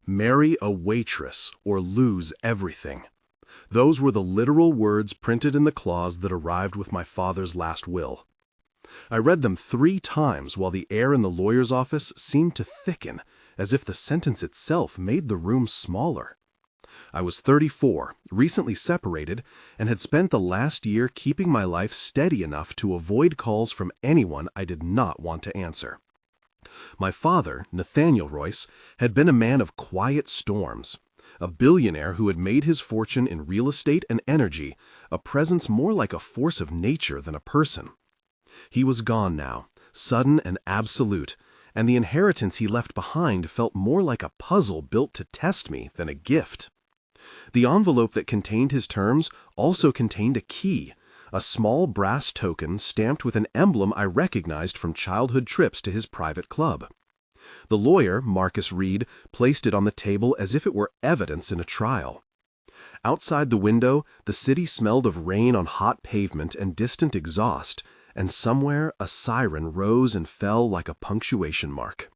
Marry a waitress or lose everything. Those were the literal words printed in the clause that arrived with my father's last will. I read them 3 times while the air in the lawyer's office seemed to thicken, as if the sentence itself made the room smaller. I was 34, recently separated, and had spent the last year keeping my life steady enough to avoid calls from anyone I did not want to answer. My father, Nathaniel Royce, had been a man of quiet storms, a billionaire who had made his fortune in real estate and energy, a presence more like a force of nature than a person. He was gone now, sudden and absolute, and the inheritance he left behind felt more like a puzzle built to test me than a gift. The envelope that contained his terms also contained a key, a small brass token stamped with an emblem I recognized from childhood trips to his private club. The lawyer, Marcus Reed, placed it on the table as if it were evidence in a trial. Outside the window, the city smelled of rain on hot pavement and distant exhaust, and somewhere a siren rose and fell like a punctuation mark.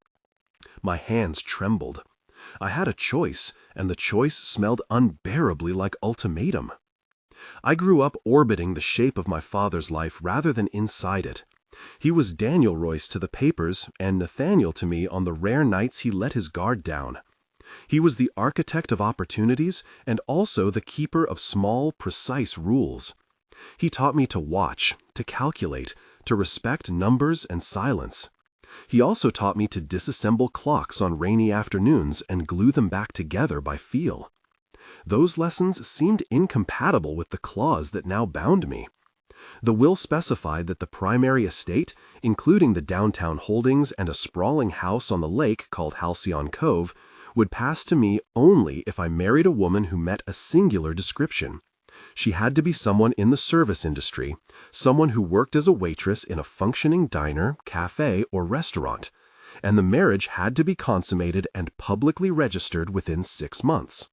My hands trembled. I had a choice, and the choice smelled unbearably like ultimatum. I grew up orbiting the shape of my father's life rather than inside it. He was Daniel Royce to the papers and Nathaniel to me on the rare nights he let his guard down. He was the architect of opportunities and also the keeper of small, precise rules. He taught me to watch, to calculate, to respect numbers and silence. He also taught me to disassemble clocks on rainy afternoons and glue them back together by feel. Those lessons seemed incompatible with the clause that now bound me. The will specified that the primary estate, including the downtown holdings and a sprawling house on the lake called Halcyon Cove, would pass to me only if I married a woman who met a singular description. She had to be someone in the service industry, someone who worked as a waitress in a functioning diner, cafe, or restaurant, and the marriage had to be consummated and publicly registered within 6 months.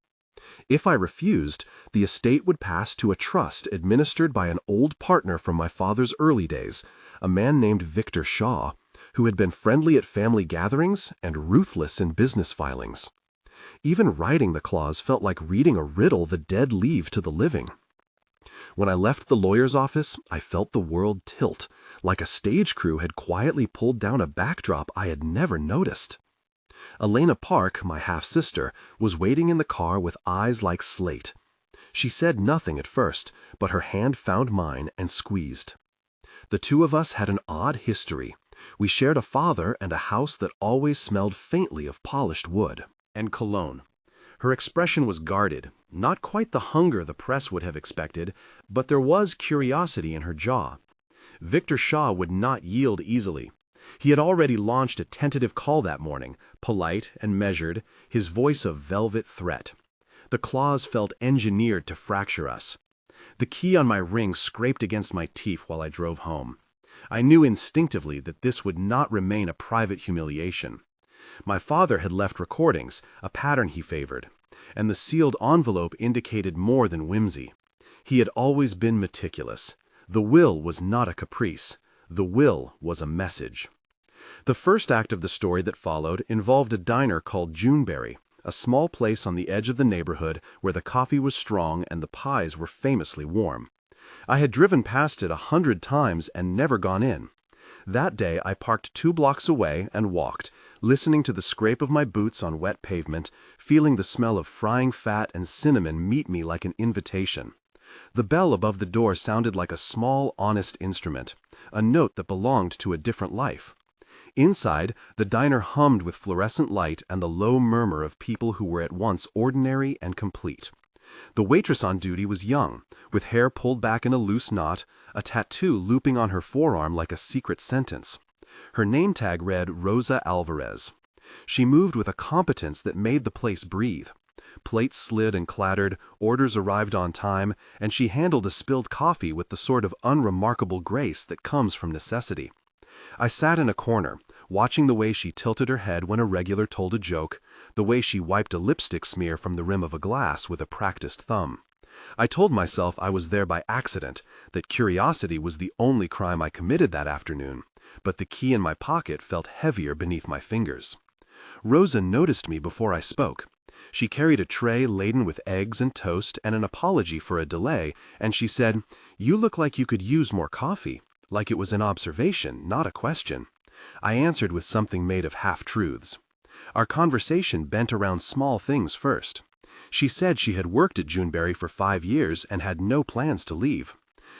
If I refused, the estate would pass to a trust administered by an old partner from my father's early days, a man named Victor Shaw, who had been friendly at family gatherings and ruthless in business filings. Even writing the clause felt like reading a riddle the dead leave to the living. When I left the lawyer's office, I felt the world tilt, like a stage crew had quietly pulled down a backdrop I had never noticed. Elena Park, my half-sister, was waiting in the car with eyes like slate. She said nothing at first, but her hand found mine and squeezed. The 2 of us had an odd history. We shared a father and a house that always smelled faintly of polished wood and cologne. Her expression was guarded, not quite the hunger the press would have expected, but there was curiosity in her jaw. Victor Shaw would not yield easily. He had already launched a tentative call that morning, polite and measured, his voice a velvet threat. The clause felt engineered to fracture us. The key on my ring scraped against my teeth while I drove home. I knew instinctively that this would not remain a private humiliation. My father had left recordings, a pattern he favored, and the sealed envelope indicated more than whimsy. He had always been meticulous. The will was not a caprice. The will was a message. The first act of the story that followed involved a diner called Juneberry, a small place on the edge of the neighborhood where the coffee was strong and the pies were famously warm. I had driven past it 100 times and never gone in. That day I parked 2 blocks away and walked, listening to the scrape of my boots on wet pavement, feeling the smell of frying fat and cinnamon meet me like an invitation. The bell above the door sounded like a small, honest instrument, a note that belonged to a different life. Inside, the diner hummed with fluorescent light and the low murmur of people who were at once ordinary and complete. The waitress on duty was young, with hair pulled back in a loose knot, a tattoo looping on her forearm like a secret sentence. Her name tag read Rosa Alvarez. She moved with a competence that made the place breathe. Plates slid and clattered, orders arrived on time, and she handled a spilled coffee with the sort of unremarkable grace that comes from necessity. I sat in a corner, watching the way she tilted her head when a regular told a joke, the way she wiped a lipstick smear from the rim of a glass with a practiced thumb. I told myself I was there by accident, that curiosity was the only crime I committed that afternoon, but the key in my pocket felt heavier beneath my fingers. Rosa noticed me before I spoke. She carried a tray laden with eggs and toast and an apology for a delay, and she said, "You look like you could use more coffee," like it was an observation, not a question. I answered with something made of half-truths. Our conversation bent around small things first. She said she had worked at Juneberry for 5 years and had no plans to leave.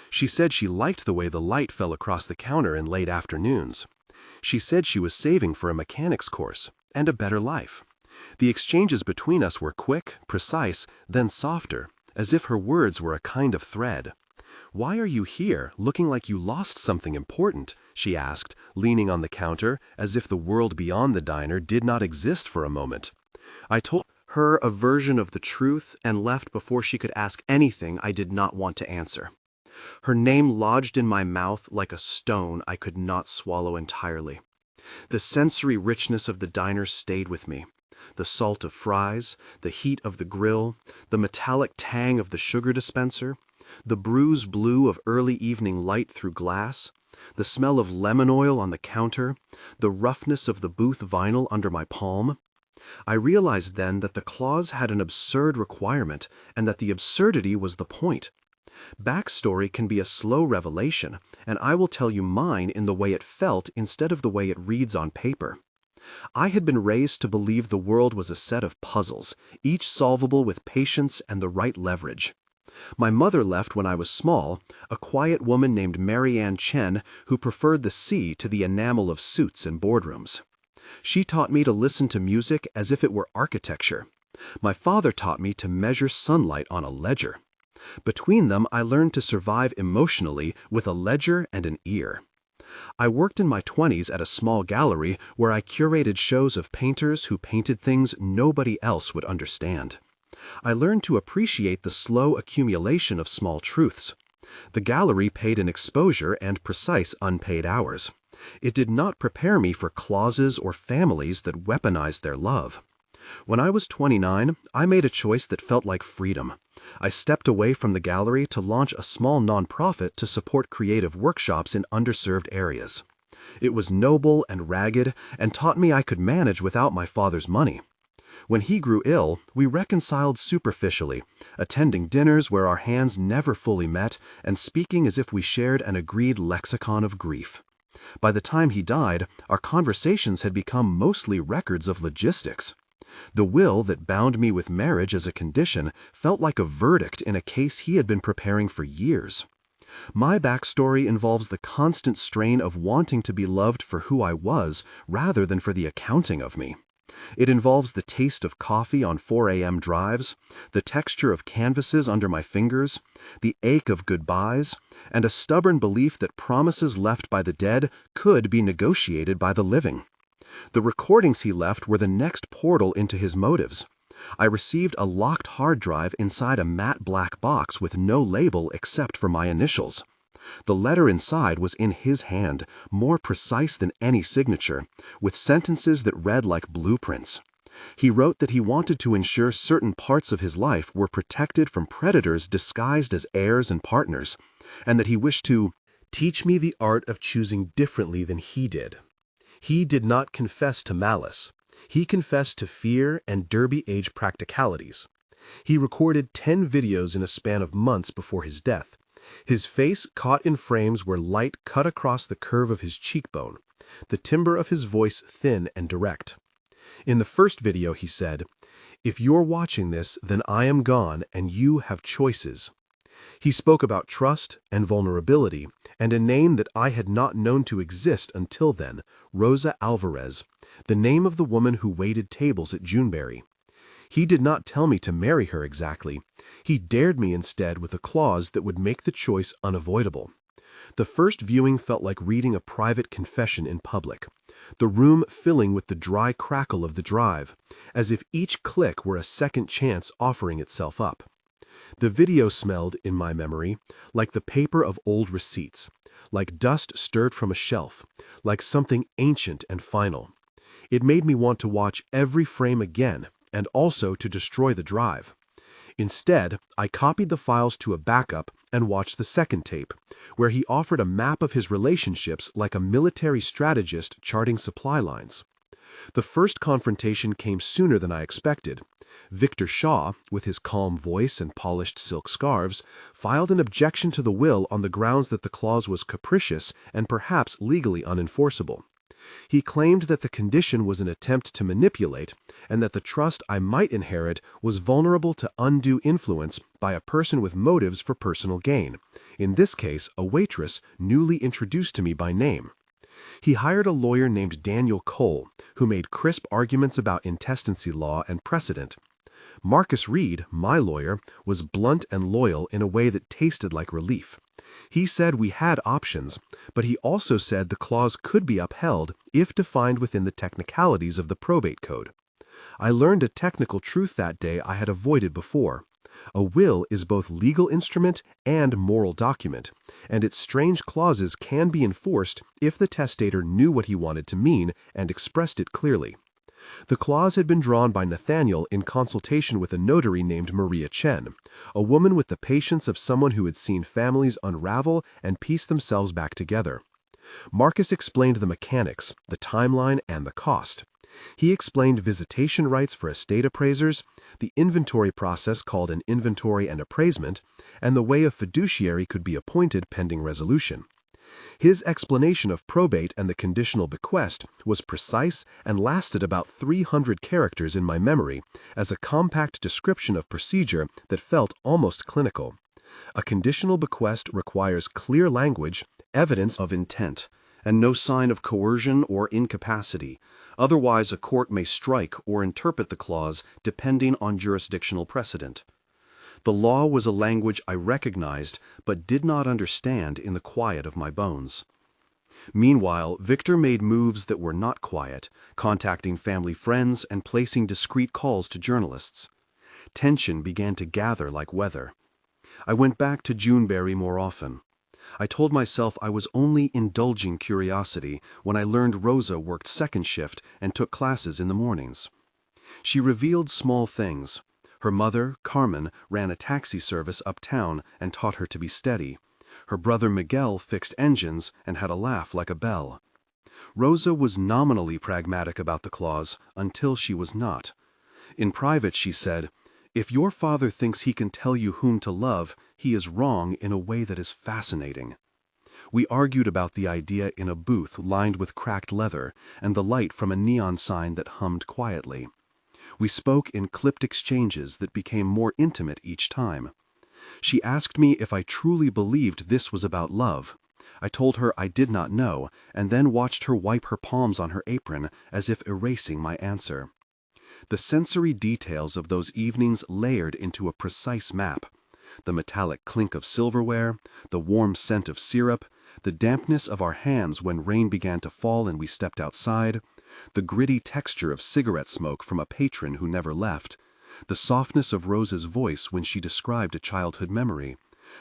She said she liked the way the light fell across the counter in late afternoons. She said she was saving for a mechanics course and a better life. The exchanges between us were quick, precise, then softer, as if her words were a kind of thread. "Why are you here, looking like you lost something important?" she asked, leaning on the counter, as if the world beyond the diner did not exist for a moment. I told her a version of the truth and left before she could ask anything I did not want to answer. Her name lodged in my mouth like a stone I could not swallow entirely. The sensory richness of the diner stayed with me. The salt of fries, the heat of the grill, the metallic tang of the sugar dispenser, the bruised blue of early evening light through glass, the smell of lemon oil on the counter, the roughness of the booth vinyl under my palm. I realized then that the clause had an absurd requirement and that the absurdity was the point. Backstory can be a slow revelation, and I will tell you mine in the way it felt instead of the way it reads on paper. I had been raised to believe the world was a set of puzzles, each solvable with patience and the right leverage. My mother left when I was small, a quiet woman named Mary Ann Chen who preferred the sea to the enamel of suits and boardrooms. She taught me to listen to music as if it were architecture. My father taught me to measure sunlight on a ledger. Between them, I learned to survive emotionally with a ledger and an ear. I worked in my 20s at a small gallery where I curated shows of painters who painted things nobody else would understand. I learned to appreciate the slow accumulation of small truths. The gallery paid an exposure and precise unpaid hours. It did not prepare me for clauses or families that weaponized their love. When I was 29, I made a choice that felt like freedom. I stepped away from the gallery to launch a small nonprofit to support creative workshops in underserved areas. It was noble and ragged and taught me I could manage without my father's money. When he grew ill, we reconciled superficially, attending dinners where our hands never fully met and speaking as if we shared an agreed lexicon of grief. By the time he died, our conversations had become mostly records of logistics. The will that bound me with marriage as a condition felt like a verdict in a case he had been preparing for years. My backstory involves the constant strain of wanting to be loved for who I was rather than for the accounting of me. It involves the taste of coffee on 4 a.m. drives, the texture of canvases under my fingers, the ache of goodbyes, and a stubborn belief that promises left by the dead could be negotiated by the living. The recordings he left were the next portal into his motives. I received a locked hard drive inside a matte black box with no label except for my initials. The letter inside was in his hand, more precise than any signature, with sentences that read like blueprints. He wrote that he wanted to ensure certain parts of his life were protected from predators disguised as heirs and partners, and that he wished to teach me the art of choosing differently than he did. He did not confess to malice. He confessed to fear and derby-age practicalities. He recorded 10 videos in a span of months before his death. His face caught in frames where light cut across the curve of his cheekbone, the timbre of his voice thin and direct. In the first video, he said, "If you're watching this, then I am gone and you have choices." He spoke about trust and vulnerability and a name that I had not known to exist until then, Rosa Alvarez, the name of the woman who waited tables at Juneberry. He did not tell me to marry her exactly. He dared me instead with a clause that would make the choice unavoidable. The first viewing felt like reading a private confession in public, the room filling with the dry crackle of the drive, as if each click were a second chance offering itself up. The video smelled, in my memory, like the paper of old receipts, like dust stirred from a shelf, like something ancient and final. It made me want to watch every frame again, and also to destroy the drive. Instead, I copied the files to a backup and watched the second tape, where he offered a map of his relationships like a military strategist charting supply lines. The first confrontation came sooner than I expected. Victor Shaw, with his calm voice and polished silk scarves, filed an objection to the will on the grounds that the clause was capricious and perhaps legally unenforceable. He claimed that the condition was an attempt to manipulate, and that the trust I might inherit was vulnerable to undue influence by a person with motives for personal gain, in this case a waitress newly introduced to me by name. He hired a lawyer named Daniel Cole, who made crisp arguments about intestacy law and precedent. Marcus Reed, my lawyer, was blunt and loyal in a way that tasted like relief. He said we had options, but he also said the clause could be upheld if defined within the technicalities of the probate code. I learned a technical truth that day I had avoided before. A will is both legal instrument and moral document, and its strange clauses can be enforced if the testator knew what he wanted to mean and expressed it clearly. The clause had been drawn by Nathaniel in consultation with a notary named Maria Chen, a woman with the patience of someone who had seen families unravel and piece themselves back together. Marcus explained the mechanics, the timeline, and the cost. He explained visitation rights for estate appraisers, the inventory process called an inventory and appraisement, and the way a fiduciary could be appointed pending resolution. His explanation of probate and the conditional bequest was precise and lasted about 300 characters in my memory as a compact description of procedure that felt almost clinical. A conditional bequest requires clear language, evidence of intent, and no sign of coercion or incapacity. Otherwise, a court may strike or interpret the clause depending on jurisdictional precedent. The law was a language I recognized but did not understand in the quiet of my bones. Meanwhile, Victor made moves that were not quiet, contacting family friends and placing discreet calls to journalists. Tension began to gather like weather. I went back to Juneberry more often. I told myself I was only indulging curiosity when I learned Rosa worked second shift and took classes in the mornings. She revealed small things. Her mother, Carmen, ran a taxi service uptown and taught her to be steady. Her brother Miguel fixed engines and had a laugh like a bell. Rosa was nominally pragmatic about the clause until she was not. In private, she said, "If your father thinks he can tell you whom to love, he is wrong in a way that is fascinating." We argued about the idea in a booth lined with cracked leather and the light from a neon sign that hummed quietly. We spoke in clipped exchanges that became more intimate each time. She asked me if I truly believed this was about love. I told her I did not know, and then watched her wipe her palms on her apron as if erasing my answer. The sensory details of those evenings layered into a precise map. The metallic clink of silverware, the warm scent of syrup, the dampness of our hands when rain began to fall and we stepped outside, the gritty texture of cigarette smoke from a patron who never left, the softness of Rosa's voice when she described a childhood memory,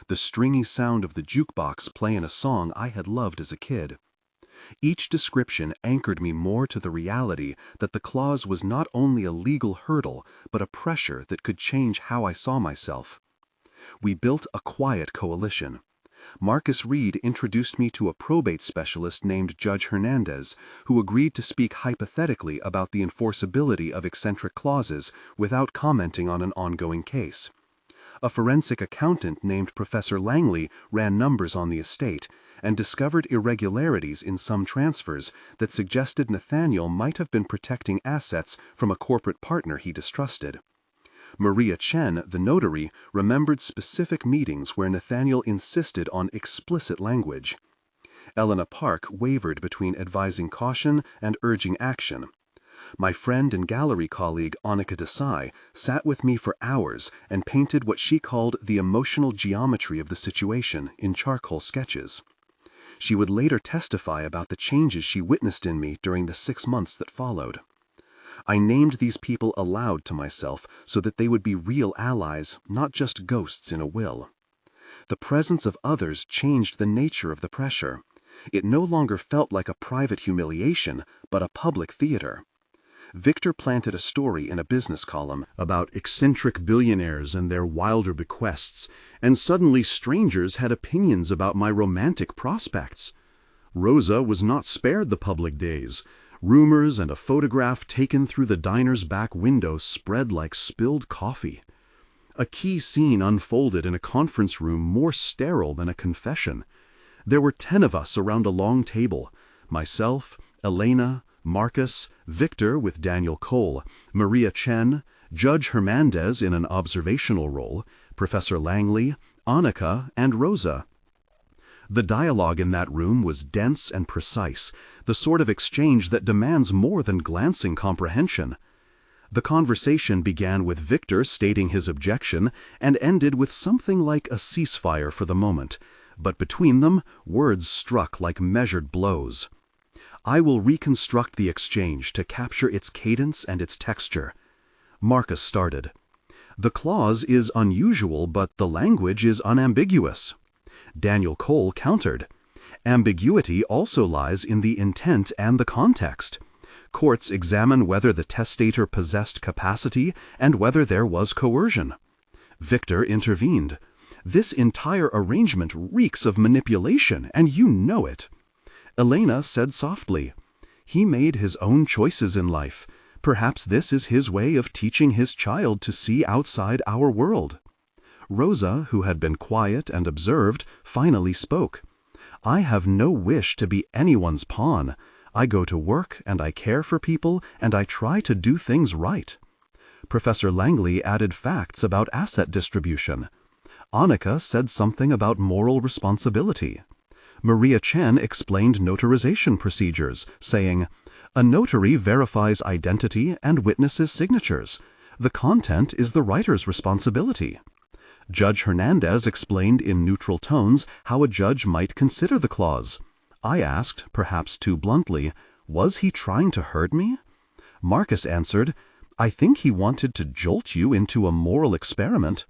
the stringy sound of the jukebox playing a song I had loved as a kid. Each description anchored me more to the reality that the clause was not only a legal hurdle, but a pressure that could change how I saw myself. We built a quiet coalition. Marcus Reed introduced me to a probate specialist named Judge Hernandez, who agreed to speak hypothetically about the enforceability of eccentric clauses without commenting on an ongoing case. A forensic accountant named Professor Langley ran numbers on the estate and discovered irregularities in some transfers that suggested Nathaniel might have been protecting assets from a corporate partner he distrusted. Maria Chen, the notary, remembered specific meetings where Nathaniel insisted on explicit language. Elena Park wavered between advising caution and urging action. My friend and gallery colleague Annika Desai sat with me for hours and painted what she called the emotional geometry of the situation in charcoal sketches. She would later testify about the changes she witnessed in me during the 6 months that followed. I named these people aloud to myself so that they would be real allies, not just ghosts in a will. The presence of others changed the nature of the pressure. It no longer felt like a private humiliation, but a public theater. Victor planted a story in a business column about eccentric billionaires and their wilder bequests, and suddenly strangers had opinions about my romantic prospects. Rosa was not spared the public days. Rumors and a photograph taken through the diner's back window spread like spilled coffee. A key scene unfolded in a conference room more sterile than a confession. There were 10 of us around a long table: myself, Elena, Marcus, Victor with Daniel Cole, Maria Chen, Judge Hernandez in an observational role, Professor Langley, Annika, and Rosa. The dialogue in that room was dense and precise, the sort of exchange that demands more than glancing comprehension. The conversation began with Victor stating his objection and ended with something like a ceasefire for the moment, but between them, words struck like measured blows. I will reconstruct the exchange to capture its cadence and its texture. Marcus started. The clause is unusual, but the language is unambiguous. Daniel Cole countered. Ambiguity also lies in the intent and the context. Courts examine whether the testator possessed capacity and whether there was coercion. Victor intervened. This entire arrangement reeks of manipulation, and you know it. Elena said softly, "He made his own choices in life. Perhaps this is his way of teaching his child to see outside our world." Rosa, who had been quiet and observed, finally spoke. "I have no wish to be anyone's pawn. I go to work and I care for people and I try to do things right." Professor Langley added facts about asset distribution. Annika said something about moral responsibility. Maria Chen explained notarization procedures, saying, "A notary verifies identity and witnesses signatures. The content is the writer's responsibility." Judge Hernandez explained in neutral tones how a judge might consider the clause. I asked, perhaps too bluntly, "Was he trying to hurt me?" Marcus answered, "I think he wanted to jolt you into a moral experiment."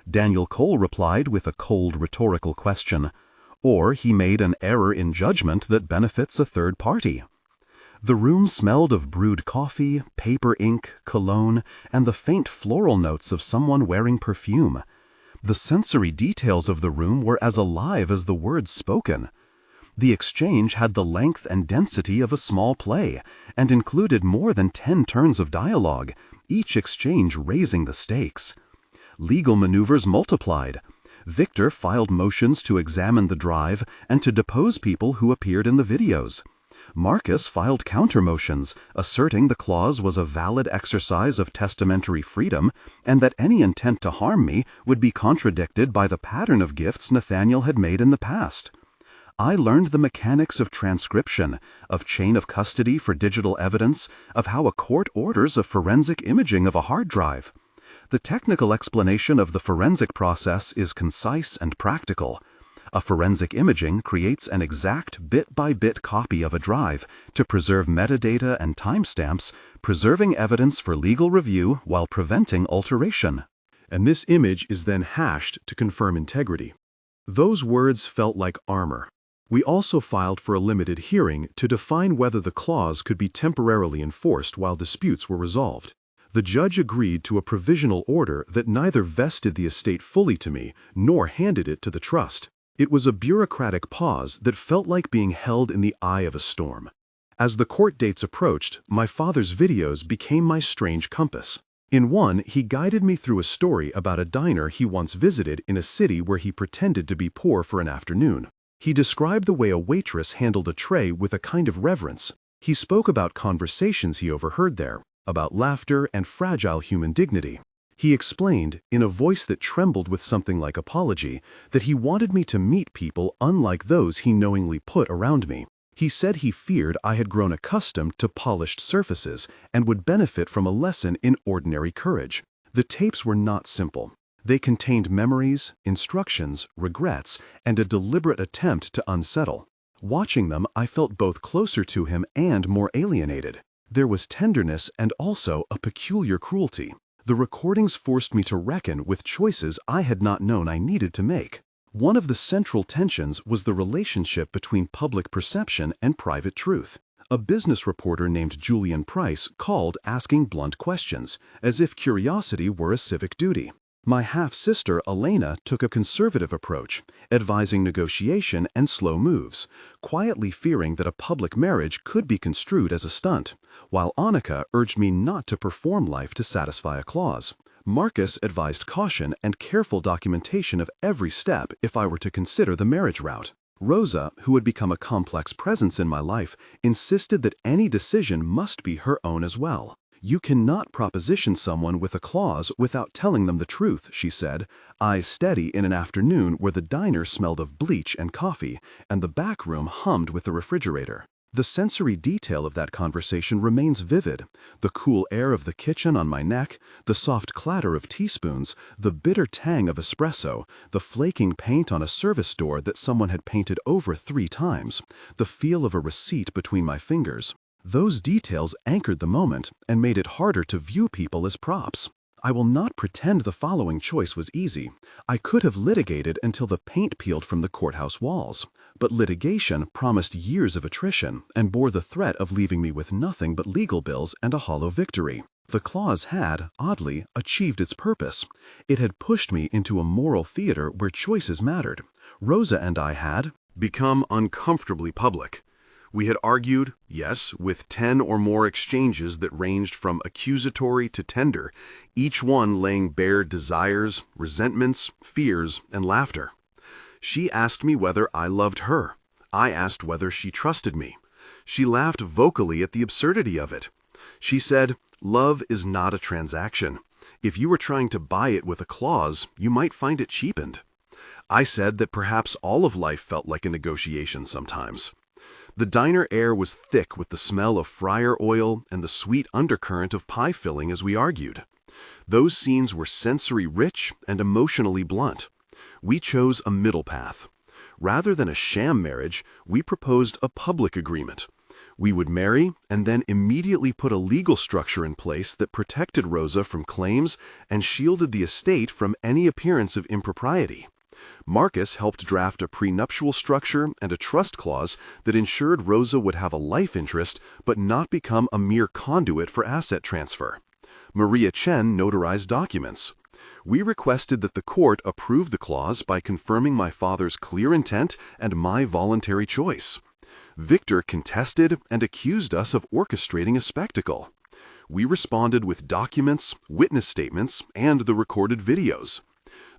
Daniel Cole replied with a cold rhetorical question, "Or he made an error in judgment that benefits a third party." The room smelled of brewed coffee, paper ink, cologne, and the faint floral notes of someone wearing perfume. The sensory details of the room were as alive as the words spoken. The exchange had the length and density of a small play, and included more than 10 turns of dialogue, each exchange raising the stakes. Legal maneuvers multiplied. Victor filed motions to examine the drive and to depose people who appeared in the videos. Marcus filed counter-motions, asserting the clause was a valid exercise of testamentary freedom and that any intent to harm me would be contradicted by the pattern of gifts Nathaniel had made in the past. I learned the mechanics of transcription, of chain of custody for digital evidence, of how a court orders a forensic imaging of a hard drive. The technical explanation of the forensic process is concise and practical. A forensic imaging creates an exact bit-by-bit copy of a drive to preserve metadata and timestamps, preserving evidence for legal review while preventing alteration. And this image is then hashed to confirm integrity. Those words felt like armor. We also filed for a limited hearing to define whether the clause could be temporarily enforced while disputes were resolved. The judge agreed to a provisional order that neither vested the estate fully to me nor handed it to the trust. It was a bureaucratic pause that felt like being held in the eye of a storm. As the court dates approached, my father's videos became my strange compass. In one, he guided me through a story about a diner he once visited in a city where he pretended to be poor for an afternoon. He described the way a waitress handled a tray with a kind of reverence. He spoke about conversations he overheard there, about laughter and fragile human dignity. He explained, in a voice that trembled with something like apology, that he wanted me to meet people unlike those he knowingly put around me. He said he feared I had grown accustomed to polished surfaces and would benefit from a lesson in ordinary courage. The tapes were not simple. They contained memories, instructions, regrets, and a deliberate attempt to unsettle. Watching them, I felt both closer to him and more alienated. There was tenderness and also a peculiar cruelty. The recordings forced me to reckon with choices I had not known I needed to make. One of the central tensions was the relationship between public perception and private truth. A business reporter named Julian Price called asking blunt questions, as if curiosity were a civic duty. My half-sister, Elena, took a conservative approach, advising negotiation and slow moves, quietly fearing that a public marriage could be construed as a stunt, while Annika urged me not to perform life to satisfy a clause. Marcus advised caution and careful documentation of every step if I were to consider the marriage route. Rosa, who had become a complex presence in my life, insisted that any decision must be her own as well. You cannot proposition someone with a clause without telling them the truth, she said, eyes steady in an afternoon where the diner smelled of bleach and coffee, and the back room hummed with the refrigerator. The sensory detail of that conversation remains vivid. The cool air of the kitchen on my neck, the soft clatter of teaspoons, the bitter tang of espresso, the flaking paint on a service door that someone had painted over 3 times, the feel of a receipt between my fingers. Those details anchored the moment and made it harder to view people as props. I will not pretend the following choice was easy. I could have litigated until the paint peeled from the courthouse walls. But litigation promised years of attrition and bore the threat of leaving me with nothing but legal bills and a hollow victory. The clause had, oddly, achieved its purpose. It had pushed me into a moral theater where choices mattered. Rosa and I had become uncomfortably public. We had argued, yes, with 10 or more exchanges that ranged from accusatory to tender, each one laying bare desires, resentments, fears, and laughter. She asked me whether I loved her. I asked whether she trusted me. She laughed vocally at the absurdity of it. She said, "Love is not a transaction. If you were trying to buy it with a clause, you might find it cheapened." I said that perhaps all of life felt like a negotiation sometimes. The diner air was thick with the smell of fryer oil and the sweet undercurrent of pie filling as we argued. Those scenes were sensory rich and emotionally blunt. We chose a middle path. Rather than a sham marriage, we proposed a public agreement. We would marry and then immediately put a legal structure in place that protected Rosa from claims and shielded the estate from any appearance of impropriety. Marcus helped draft a prenuptial structure and a trust clause that ensured Rosa would have a life interest but not become a mere conduit for asset transfer. Maria Chen notarized documents. We requested that the court approve the clause by confirming my father's clear intent and my voluntary choice. Victor contested and accused us of orchestrating a spectacle. We responded with documents, witness statements, and the recorded videos.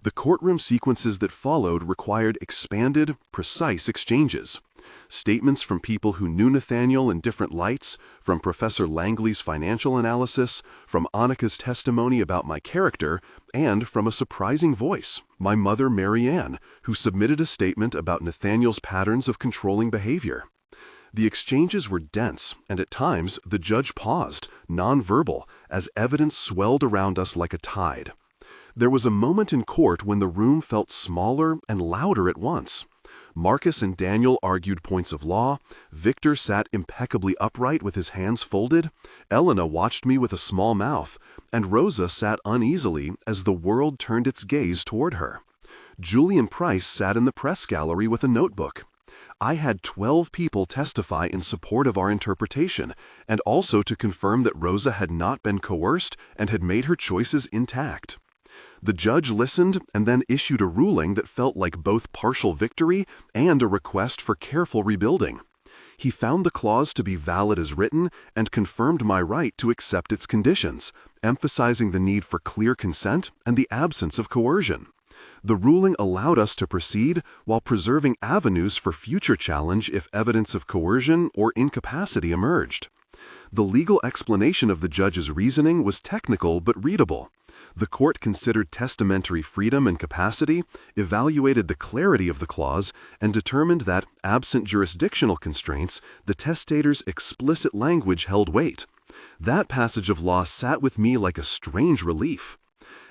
The courtroom sequences that followed required expanded, precise exchanges. Statements from people who knew Nathaniel in different lights, from Professor Langley's financial analysis, from Annika's testimony about my character, and from a surprising voice, my mother Mary Ann, who submitted a statement about Nathaniel's patterns of controlling behavior. The exchanges were dense, and at times the judge paused, nonverbal, as evidence swelled around us like a tide. There was a moment in court when the room felt smaller and louder at once. Marcus and Daniel argued points of law, Victor sat impeccably upright with his hands folded, Elena watched me with a small mouth, and Rosa sat uneasily as the world turned its gaze toward her. Julian Price sat in the press gallery with a notebook. I had 12 people testify in support of our interpretation, and also to confirm that Rosa had not been coerced and had made her choices intact. The judge listened and then issued a ruling that felt like both partial victory and a request for careful rebuilding. He found the clause to be valid as written and confirmed my right to accept its conditions, emphasizing the need for clear consent and the absence of coercion. The ruling allowed us to proceed while preserving avenues for future challenge if evidence of coercion or incapacity emerged. The legal explanation of the judge's reasoning was technical but readable. The court considered testamentary freedom and capacity, evaluated the clarity of the clause, and determined that, absent jurisdictional constraints, the testator's explicit language held weight. That passage of law sat with me like a strange relief.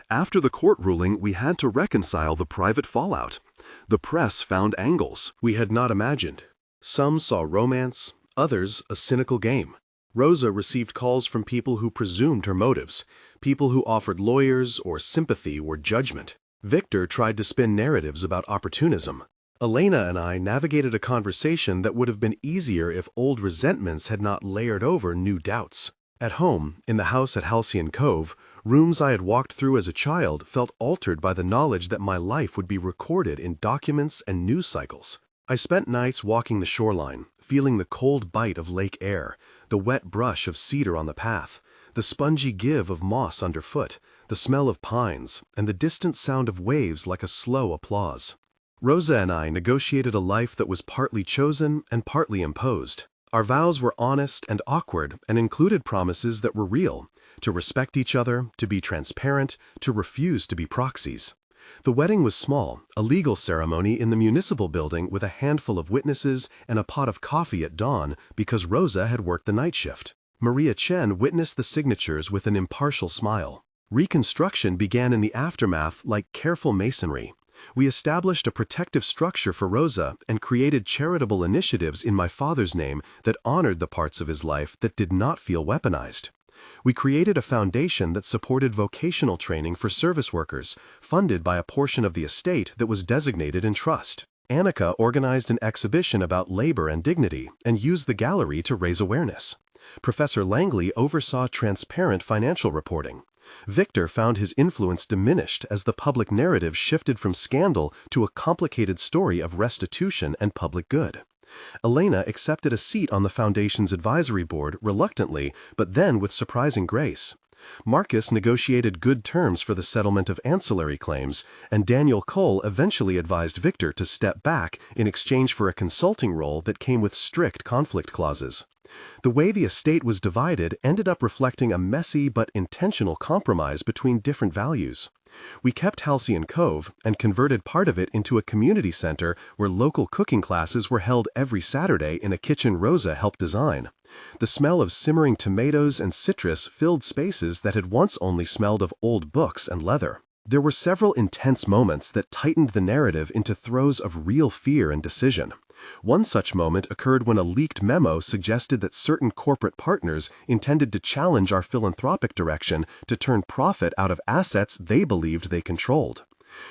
After the court ruling, we had to reconcile the private fallout. The press found angles we had not imagined. Some saw romance, others a cynical game. Rosa received calls from people who presumed her motives, people who offered lawyers or sympathy or judgment. Victor tried to spin narratives about opportunism. Elena and I navigated a conversation that would have been easier if old resentments had not layered over new doubts. At home, in the house at Halcyon Cove, rooms I had walked through as a child felt altered by the knowledge that my life would be recorded in documents and news cycles. I spent nights walking the shoreline, feeling the cold bite of lake air, the wet brush of cedar on the path, the spongy give of moss underfoot, the smell of pines, and the distant sound of waves like a slow applause. Rosa and I negotiated a life that was partly chosen and partly imposed. Our vows were honest and awkward and included promises that were real, to respect each other, to be transparent, to refuse to be proxies. The wedding was small, a legal ceremony in the municipal building with a handful of witnesses and a pot of coffee at dawn because Rosa had worked the night shift. Maria Chen witnessed the signatures with an impartial smile. Reconstruction began in the aftermath like careful masonry. We established a protective structure for Rosa and created charitable initiatives in my father's name that honored the parts of his life that did not feel weaponized. We created a foundation that supported vocational training for service workers, funded by a portion of the estate that was designated in trust. Annika organized an exhibition about labor and dignity and used the gallery to raise awareness. Professor Langley oversaw transparent financial reporting. Victor found his influence diminished as the public narrative shifted from scandal to a complicated story of restitution and public good. Elena accepted a seat on the Foundation's advisory board reluctantly, but then with surprising grace. Marcus negotiated good terms for the settlement of ancillary claims, and Daniel Cole eventually advised Victor to step back in exchange for a consulting role that came with strict conflict clauses. The way the estate was divided ended up reflecting a messy but intentional compromise between different values. We kept Halcyon Cove and converted part of it into a community center where local cooking classes were held every Saturday in a kitchen Rosa helped design. The smell of simmering tomatoes and citrus filled spaces that had once only smelled of old books and leather. There were several intense moments that tightened the narrative into throes of real fear and decision. One such moment occurred when a leaked memo suggested that certain corporate partners intended to challenge our philanthropic direction to turn profit out of assets they believed they controlled.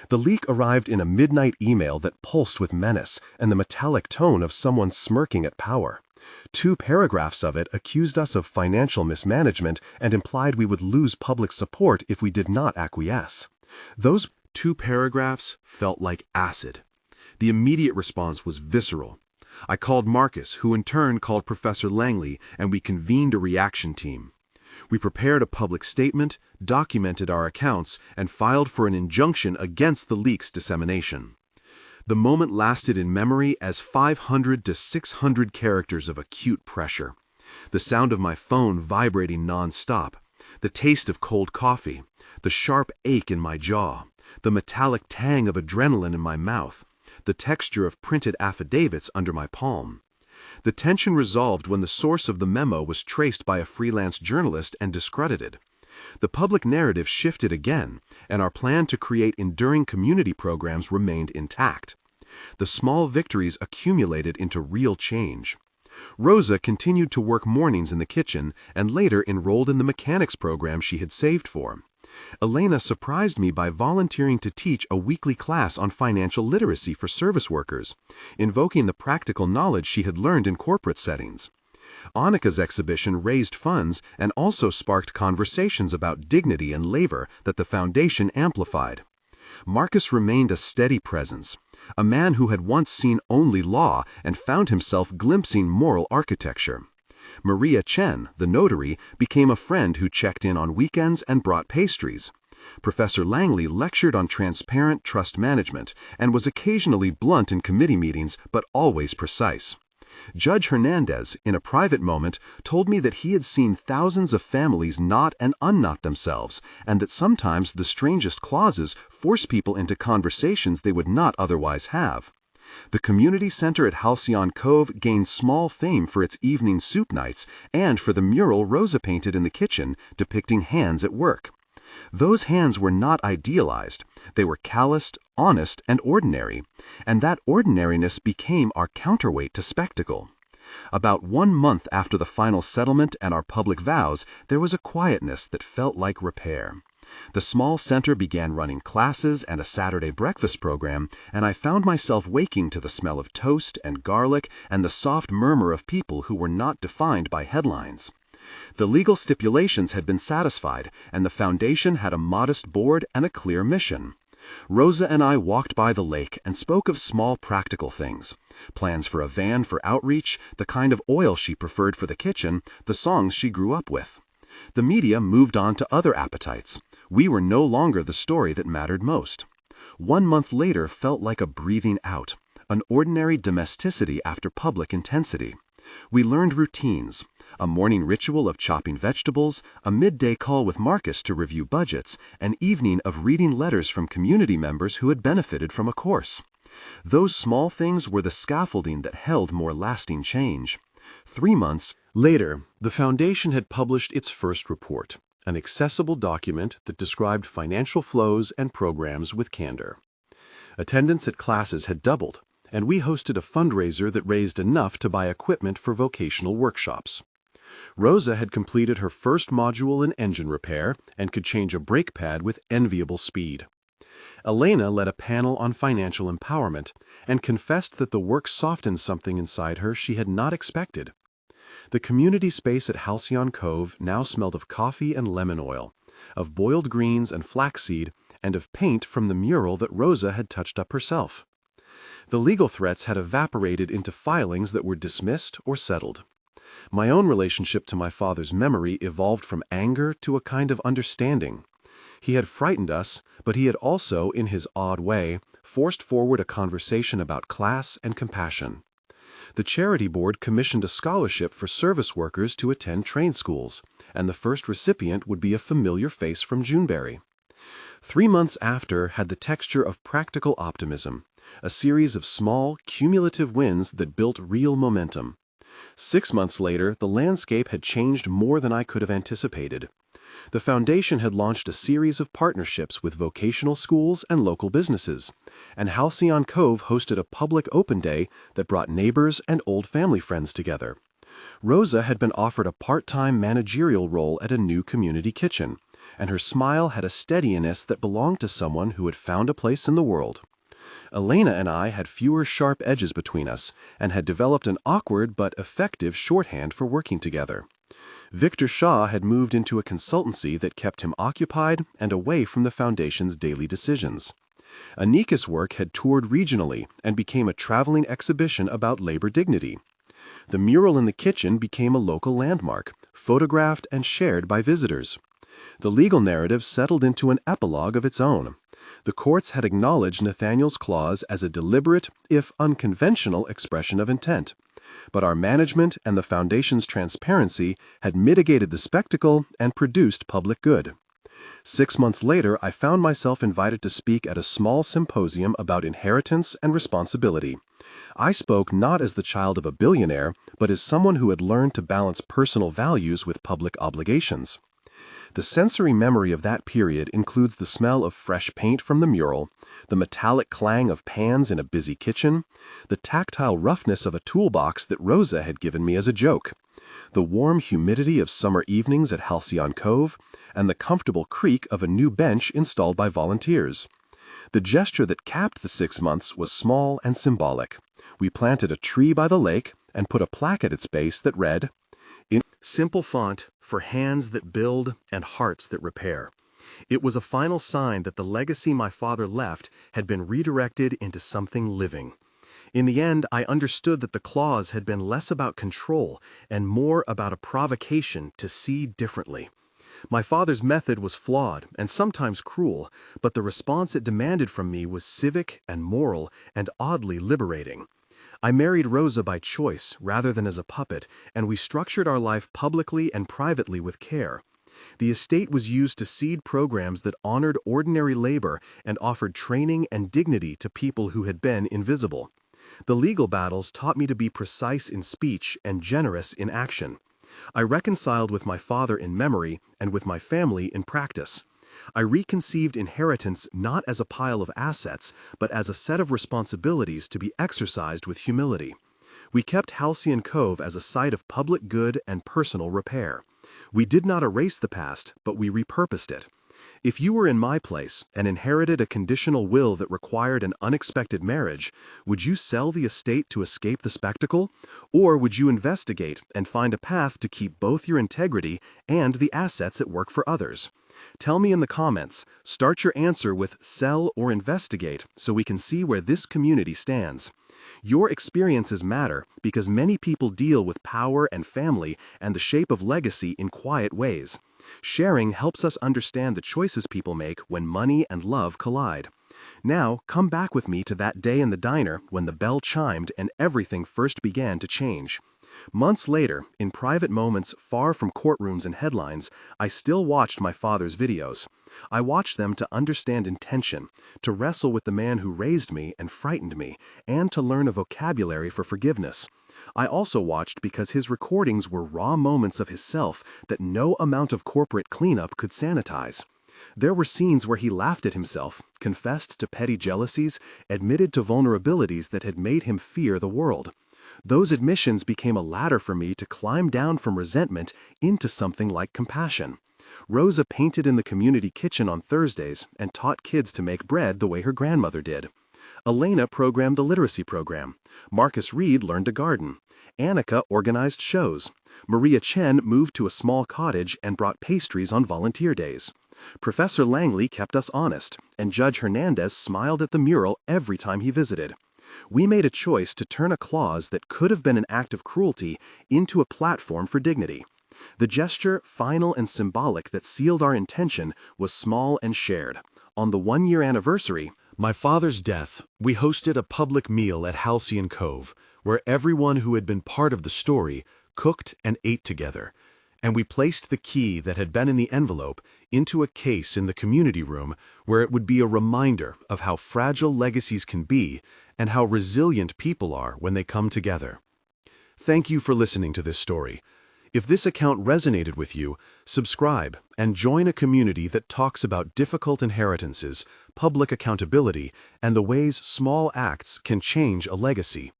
The leak arrived in a midnight email that pulsed with menace and the metallic tone of someone smirking at power. 2 paragraphs of it accused us of financial mismanagement and implied we would lose public support if we did not acquiesce. Those 2 paragraphs felt like acid. The immediate response was visceral. I called Marcus, who in turn called Professor Langley, and we convened a reaction team. We prepared a public statement, documented our accounts, and filed for an injunction against the leak's dissemination. The moment lasted in memory as 500 to 600 characters of acute pressure. The sound of my phone vibrating non-stop, the taste of cold coffee, the sharp ache in my jaw, the metallic tang of adrenaline in my mouth, the texture of printed affidavits under my palm. The tension resolved when the source of the memo was traced by a freelance journalist and discredited. The public narrative shifted again, and our plan to create enduring community programs remained intact. The small victories accumulated into real change. Rosa continued to work mornings in the kitchen and later enrolled in the mechanics program she had saved for. Elena surprised me by volunteering to teach a weekly class on financial literacy for service workers, invoking the practical knowledge she had learned in corporate settings. Annika's exhibition raised funds and also sparked conversations about dignity and labor that the foundation amplified. Marcus remained a steady presence, a man who had once seen only law and found himself glimpsing moral architecture. Maria Chen, the notary, became a friend who checked in on weekends and brought pastries. Professor Langley lectured on transparent trust management and was occasionally blunt in committee meetings but always precise. Judge Hernandez, in a private moment, told me that he had seen thousands of families knot and unknot themselves, and that sometimes the strangest clauses force people into conversations they would not otherwise have. The community center at Halcyon Cove gained small fame for its evening soup nights and for the mural Rosa painted in the kitchen depicting hands at work. Those hands were not idealized. They were calloused, honest, and ordinary, and that ordinariness became our counterweight to spectacle. About 1 month after the final settlement and our public vows, there was a quietness that felt like repair. The small center began running classes and a Saturday breakfast program, and I found myself waking to the smell of toast and garlic and the soft murmur of people who were not defined by headlines. The legal stipulations had been satisfied, and the foundation had a modest board and a clear mission. Rosa and I walked by the lake and spoke of small practical things. Plans for a van for outreach, the kind of oil she preferred for the kitchen, the songs she grew up with. The media moved on to other appetites. We were no longer the story that mattered most. 1 month later felt like a breathing out, an ordinary domesticity after public intensity. We learned routines. A morning ritual of chopping vegetables, a midday call with Marcus to review budgets, an evening of reading letters from community members who had benefited from a course. Those small things were the scaffolding that held more lasting change. 3 months later, the foundation had published its first report, an accessible document that described financial flows and programs with candor. Attendance at classes had doubled, and we hosted a fundraiser that raised enough to buy equipment for vocational workshops. Rosa had completed her first module in engine repair and could change a brake pad with enviable speed. Elena led a panel on financial empowerment and confessed that the work softened something inside her she had not expected. The community space at Halcyon Cove now smelled of coffee and lemon oil, of boiled greens and flaxseed, and of paint from the mural that Rosa had touched up herself. The legal threats had evaporated into filings that were dismissed or settled. My own relationship to my father's memory evolved from anger to a kind of understanding. He had frightened us, but he had also, in his odd way, forced forward a conversation about class and compassion. The charity board commissioned a scholarship for service workers to attend train schools, and the first recipient would be a familiar face from Juneberry. 3 months after had the texture of practical optimism, a series of small, cumulative wins that built real momentum. 6 months later, the landscape had changed more than I could have anticipated. The foundation had launched a series of partnerships with vocational schools and local businesses, and Halcyon Cove hosted a public open day that brought neighbors and old family friends together. Rosa had been offered a part-time managerial role at a new community kitchen, and her smile had a steadiness that belonged to someone who had found a place in the world. Elena and I had fewer sharp edges between us and had developed an awkward but effective shorthand for working together. Victor Shaw had moved into a consultancy that kept him occupied and away from the foundation's daily decisions. Anika's work had toured regionally and became a traveling exhibition about labor dignity. The mural in the kitchen became a local landmark, photographed and shared by visitors. The legal narrative settled into an epilogue of its own. The courts had acknowledged Nathaniel's clause as a deliberate, if unconventional, expression of intent. But our management and the foundation's transparency had mitigated the spectacle and produced public good. 6 months later, I found myself invited to speak at a small symposium about inheritance and responsibility. I spoke not as the child of a billionaire, but as someone who had learned to balance personal values with public obligations. The sensory memory of that period includes the smell of fresh paint from the mural, the metallic clang of pans in a busy kitchen, the tactile roughness of a toolbox that Rosa had given me as a joke, the warm humidity of summer evenings at Halcyon Cove, and the comfortable creak of a new bench installed by volunteers. The gesture that capped the 6 months was small and symbolic. We planted a tree by the lake and put a plaque at its base that read, in simple font, for hands that build and hearts that repair. It was a final sign that the legacy my father left had been redirected into something living. In the end, I understood that the clause had been less about control and more about a provocation to see differently. My father's method was flawed and sometimes cruel, but the response it demanded from me was civic and moral and oddly liberating. I married Rosa by choice rather than as a puppet, and we structured our life publicly and privately with care. The estate was used to seed programs that honored ordinary labor and offered training and dignity to people who had been invisible. The legal battles taught me to be precise in speech and generous in action. I reconciled with my father in memory and with my family in practice. I reconceived inheritance not as a pile of assets, but as a set of responsibilities to be exercised with humility. We kept Halcyon Cove as a site of public good and personal repair. We did not erase the past, but we repurposed it. If you were in my place and inherited a conditional will that required an unexpected marriage, would you sell the estate to escape the spectacle? Or would you investigate and find a path to keep both your integrity and the assets at work for others? Tell me in the comments. Start your answer with sell or investigate so we can see where this community stands. Your experiences matter because many people deal with power and family and the shape of legacy in quiet ways. Sharing helps us understand the choices people make when money and love collide. Now, come back with me to that day in the diner when the bell chimed and everything first began to change. Months later, in private moments far from courtrooms and headlines, I still watched my father's videos. I watched them to understand intention, to wrestle with the man who raised me and frightened me, and to learn a vocabulary for forgiveness. I also watched because his recordings were raw moments of his self that no amount of corporate cleanup could sanitize. There were scenes where he laughed at himself, confessed to petty jealousies, admitted to vulnerabilities that had made him fear the world. Those admissions became a ladder for me to climb down from resentment into something like compassion. Rosa painted in the community kitchen on Thursdays and taught kids to make bread the way her grandmother did. Elena programmed the literacy program. Marcus Reed learned to garden. Annika organized shows. Maria Chen moved to a small cottage and brought pastries on volunteer days. Professor Langley kept us honest, and Judge Hernandez smiled at the mural every time he visited. We made a choice to turn a clause that could have been an act of cruelty into a platform for dignity. The gesture, final and symbolic, that sealed our intention was small and shared. On the one-year anniversary, my father's death, we hosted a public meal at Halcyon Cove, where everyone who had been part of the story cooked and ate together, and we placed the key that had been in the envelope into a case in the community room where it would be a reminder of how fragile legacies can be and how resilient people are when they come together. Thank you for listening to this story. If this account resonated with you, subscribe and join a community that talks about difficult inheritances, public accountability, and the ways small acts can change a legacy.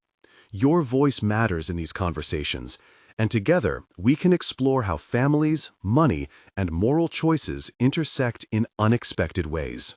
Your voice matters in these conversations, and together we can explore how families, money, and moral choices intersect in unexpected ways.